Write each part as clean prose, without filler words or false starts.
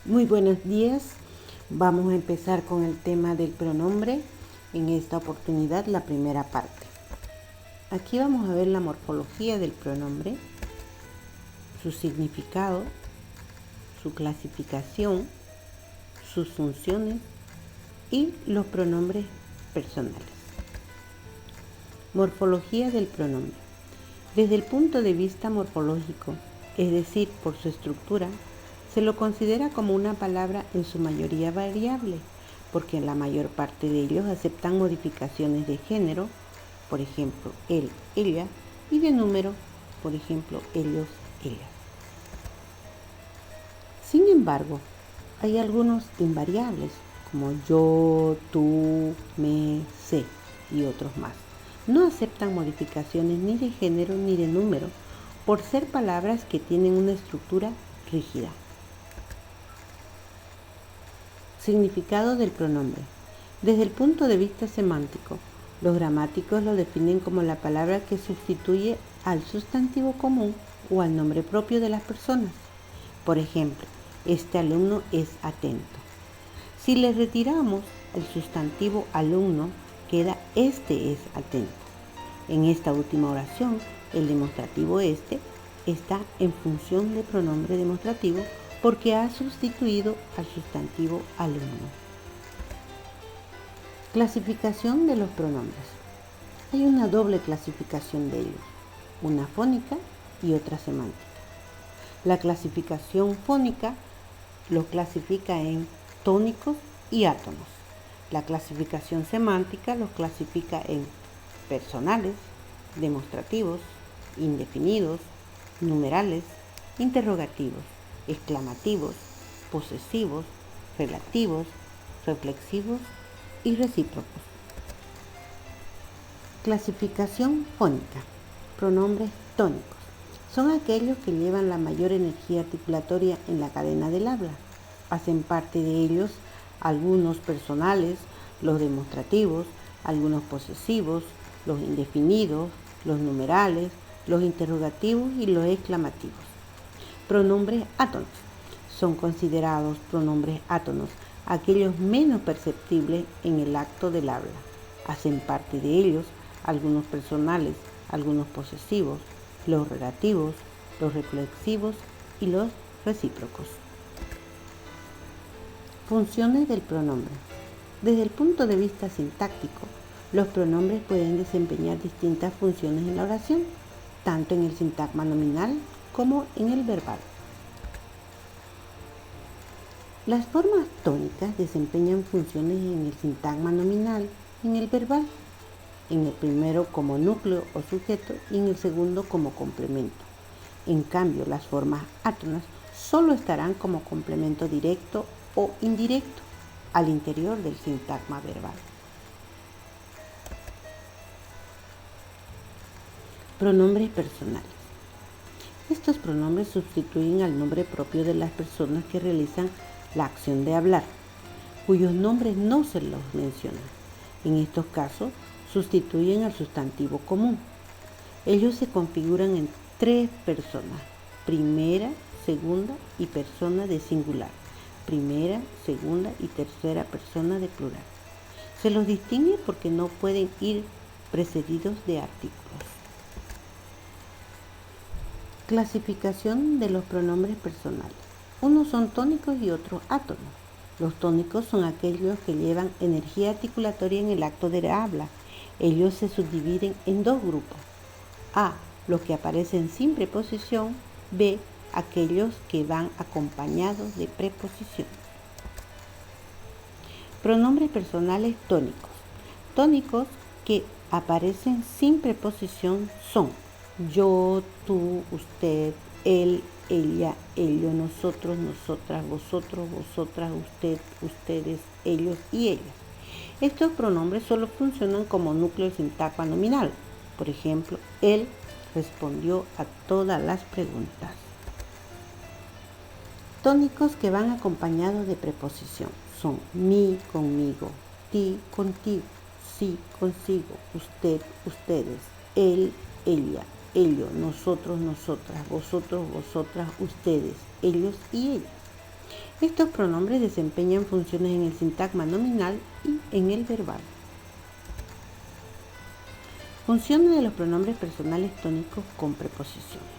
Muy buenos días. Vamos a empezar con el tema del pronombre. En esta oportunidad, la primera parte. Aquí vamos a ver la morfología del pronombre, su significado, su clasificación, sus funciones y los pronombres personales. Morfología del pronombre. Desde el punto de vista morfológico, es decir, por su estructura, se lo considera como una palabra en su mayoría variable, porque la mayor parte de ellos aceptan modificaciones de género, por ejemplo, él, ella, y de número, por ejemplo, ellos, ellas. Sin embargo, hay algunos invariables, como yo, tú, me, sé y otros más. No aceptan modificaciones ni de género ni de número, por ser palabras que tienen una estructura rígida. Significado del pronombre. Desde el punto de vista semántico, los gramáticos lo definen como la palabra que sustituye al sustantivo común o al nombre propio de las personas. Por ejemplo, este alumno es atento. Si le retiramos el sustantivo alumno, queda este es atento. En esta última oración, el demostrativo este está en función de pronombre demostrativo porque ha sustituido al sustantivo alumno. Clasificación de los pronombres. Hay una doble clasificación de ellos, una fónica y otra semántica. La clasificación fónica los clasifica en tónicos y átonos. La clasificación semántica los clasifica en personales, demostrativos, indefinidos, numerales, interrogativos, exclamativos, posesivos, relativos, reflexivos y recíprocos. Clasificación fónica. Pronombres tónicos. Son aquellos que llevan la mayor energía articulatoria en la cadena del habla. Hacen parte de ellos algunos personales, los demostrativos, algunos posesivos, los indefinidos, los numerales, los interrogativos y los exclamativos. Pronombres átonos. Son considerados pronombres átonos aquellos menos perceptibles en el acto del habla. Hacen parte de ellos algunos personales, algunos posesivos, los relativos, los reflexivos y los recíprocos. Funciones del pronombre. Desde el punto de vista sintáctico, los pronombres pueden desempeñar distintas funciones en la oración, tanto en el sintagma nominal como en el verbal. Las formas tónicas desempeñan funciones en el sintagma nominal y en el verbal, en el primero como núcleo o sujeto y en el segundo como complemento. En cambio, las formas átonas solo estarán como complemento directo o indirecto al interior del sintagma verbal. Pronombres personales. Estos pronombres sustituyen al nombre propio de las personas que realizan la acción de hablar, cuyos nombres no se los menciona. En estos casos, sustituyen al sustantivo común. Ellos se configuran en tres personas: primera, segunda y persona de singular, primera, segunda y tercera persona de plural. Se los distingue porque no pueden ir precedidos de artículos. Clasificación de los pronombres personales. Unos son tónicos y otros átonos. Los tónicos son aquellos que llevan energía articulatoria en el acto de la habla. Ellos se subdividen en dos grupos. A, los que aparecen sin preposición. B, aquellos que van acompañados de preposición. Pronombres personales tónicos. Tónicos que aparecen sin preposición son yo, tú, usted, él, ella, ellos, nosotros, nosotras, vosotros, vosotras, usted, ustedes, ellos y ellas. Estos pronombres solo funcionan como núcleo del sintagma nominal. Por ejemplo, él respondió a todas las preguntas. Tónicos que van acompañados de preposición son mi, conmigo, ti, contigo, sí, consigo, usted, ustedes, él, ella, ellos, nosotros, nosotras, vosotros, vosotras, ustedes, ellos y ellas. Estos pronombres desempeñan funciones en el sintagma nominal y en el verbal. Funciones de los pronombres personales tónicos con preposiciones.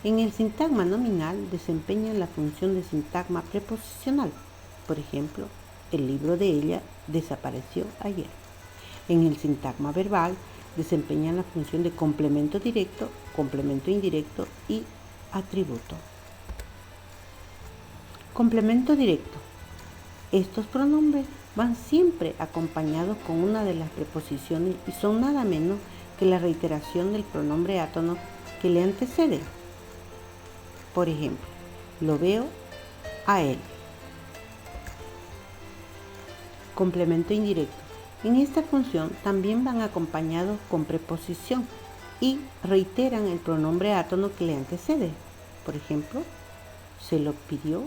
En el sintagma nominal desempeñan la función de sintagma preposicional. Por ejemplo, el libro de ella desapareció ayer. En el sintagma verbal desempeñan la función de complemento directo, complemento indirecto y atributo. Complemento directo. Estos pronombres van siempre acompañados con una de las preposiciones y son nada menos que la reiteración del pronombre átono que le antecede. Por ejemplo, lo veo a él. Complemento indirecto. En esta función también van acompañados con preposición y reiteran el pronombre átono que le antecede. Por ejemplo, se lo pidió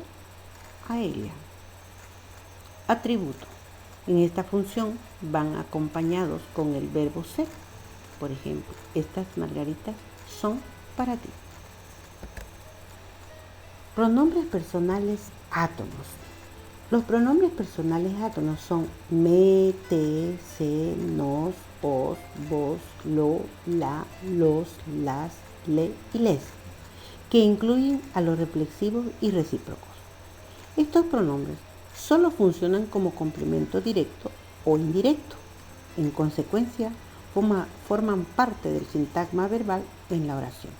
a ella. Atributo. En esta función van acompañados con el verbo ser. Por ejemplo, estas margaritas son para ti. Pronombres personales átonos. Los pronombres personales átonos son me, te, se, nos, os, vos, lo, la, los, las, le y les, que incluyen a los reflexivos y recíprocos. Estos pronombres solo funcionan como complemento directo o indirecto. En consecuencia, forman parte del sintagma verbal en la oración.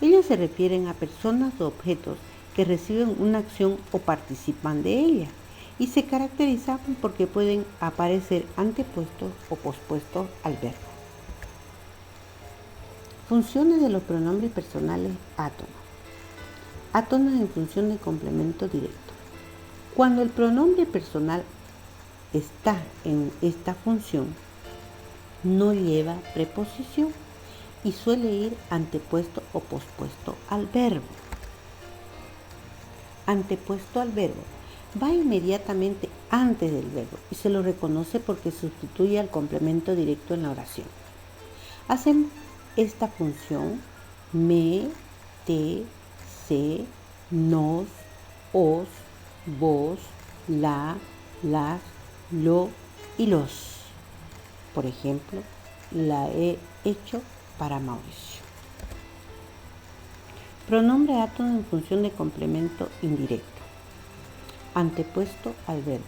Ellos se refieren a personas o objetos que reciben una acción o participan de ella y se caracterizan porque pueden aparecer antepuestos o pospuestos al verbo. Funciones de los pronombres personales átonos. Átonos en función de complemento directo. Cuando el pronombre personal está en esta función, no lleva preposición y suele ir antepuesto o pospuesto al verbo. Antepuesto al verbo. Va inmediatamente antes del verbo y se lo reconoce porque sustituye al complemento directo en la oración. Hacen esta función me, te, se, nos, os, vos, la, las, lo y los. Por ejemplo, la he hecho para Mauricio. Pronombre átono en función de complemento indirecto. Antepuesto al verbo.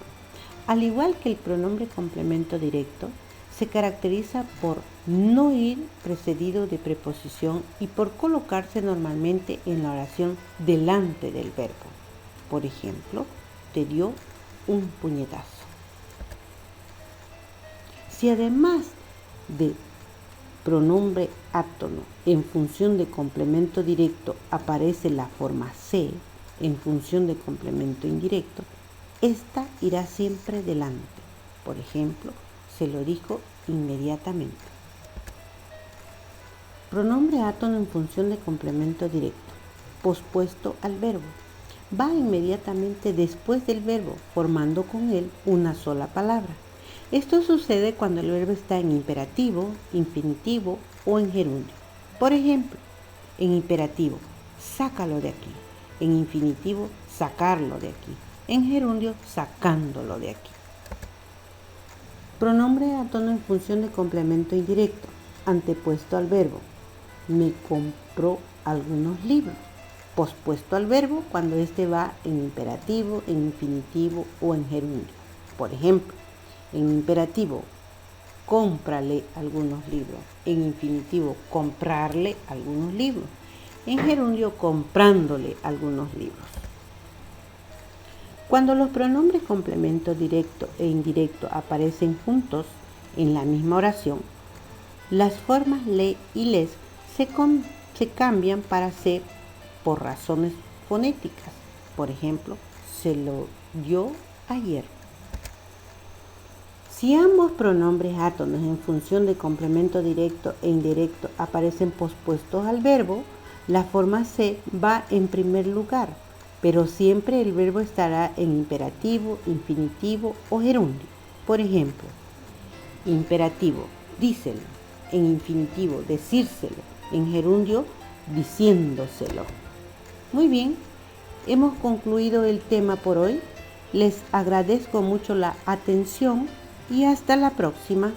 Al igual que el pronombre complemento directo, se caracteriza por no ir precedido de preposición y por colocarse normalmente en la oración delante del verbo. Por ejemplo, te dio un puñetazo. Si además de pronombre átono en función de complemento directo aparece la forma se en función de complemento indirecto, esta irá siempre delante. Por ejemplo, se lo dijo inmediatamente. Pronombre átono en función de complemento directo, pospuesto al verbo. Va inmediatamente después del verbo, formando con él una sola palabra. Esto sucede cuando el verbo está en imperativo, infinitivo o en gerundio. Por ejemplo, en imperativo, sácalo de aquí. En infinitivo, sacarlo de aquí. En gerundio, sacándolo de aquí. Pronombre átono en función de complemento indirecto, antepuesto al verbo. Me compró algunos libros. Pospuesto al verbo cuando éste va en imperativo, en infinitivo o en gerundio. Por ejemplo, en imperativo, cómprale algunos libros. En infinitivo, comprarle algunos libros. En gerundio, comprándole algunos libros. Cuando los pronombres complemento directo e indirecto aparecen juntos en la misma oración, las formas le y les se cambian para se por razones fonéticas. Por ejemplo, se lo dio ayer. Si ambos pronombres átonos en función de complemento directo e indirecto aparecen pospuestos al verbo, la forma se va en primer lugar, pero siempre el verbo estará en imperativo, infinitivo o gerundio. Por ejemplo, imperativo, díselo. En infinitivo, decírselo. En gerundio, diciéndoselo. Muy bien, hemos concluido el tema por hoy. Les agradezco mucho la atención y hasta la próxima.